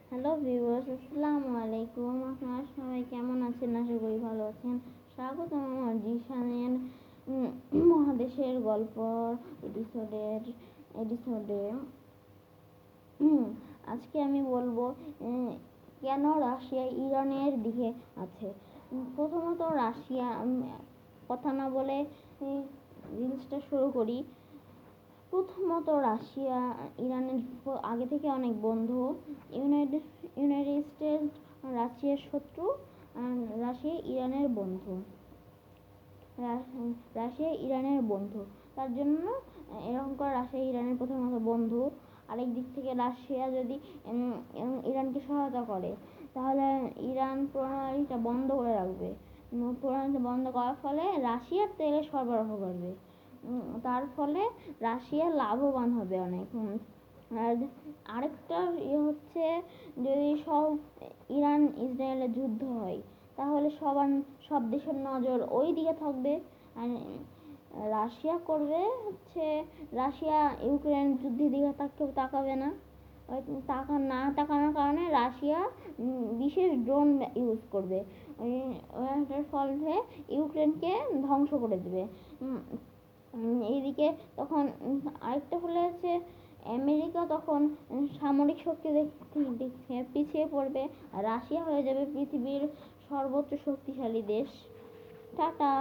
Hello viewers, আসসালামু আলাইকুম। আপনারা সবাই কেমন আছেন? আশা করি ভালো আছেন। স্বাগতম আমার জিশানের মহাদেশের গল্প এপিসোডে। আজকে আমি বলবো কেন রাশিয়া ইরানের দিকে আছে। প্রথমত রাশিয়া কথা না বলে রিলসটা শুরু করি। প্রথমত রাশিয়া ইরানের আগে থেকে অনেক বন্ধু। ইউনাইটেড স্টেটস রাশিয়ার শত্রু, রাশিয়া ইরানের বন্ধু। রাশিয়া ইরানের বন্ধু, তার জন্য এরকম করে রাশিয়া ইরানের প্রথমত বন্ধু। আরেক দিক থেকে রাশিয়া যদি ইরানকে সহায়তা করে, তাহলে ইরান প্রণালীটা বন্ধ করে রাখবে। প্রণালীটা বন্ধ করার ফলে রাশিয়ার তেলের সরবরাহ করবে, তার ফলে রাশিয়া লাভবান হবে অনেক। আর আরেকটা হচ্ছে, যদি ইরান ইসরায়েলের যুদ্ধ হয়, তাহলে সব দেশের নজর ওই দিকে থাকবে। আর রাশিয়া করবে হচ্ছে, রাশিয়া ইউক্রেন যুদ্ধের দিকে তাকাবে না। তাকানোর কারণে রাশিয়া বিশেষ ড্রোন ইউজ করবে, ওটার ফলে ইউক্রেনকে ধ্বংস করে দেবে। এইদিকে তখন আরেকটা হলে হচ্ছে, আমেরিকা তখন সামরিক শক্তি দেখে পিছিয়ে পড়বে, আর রাশিয়া হয়ে যাবে পৃথিবীর সর্বোচ্চ শক্তিশালী দেশ। টাটা।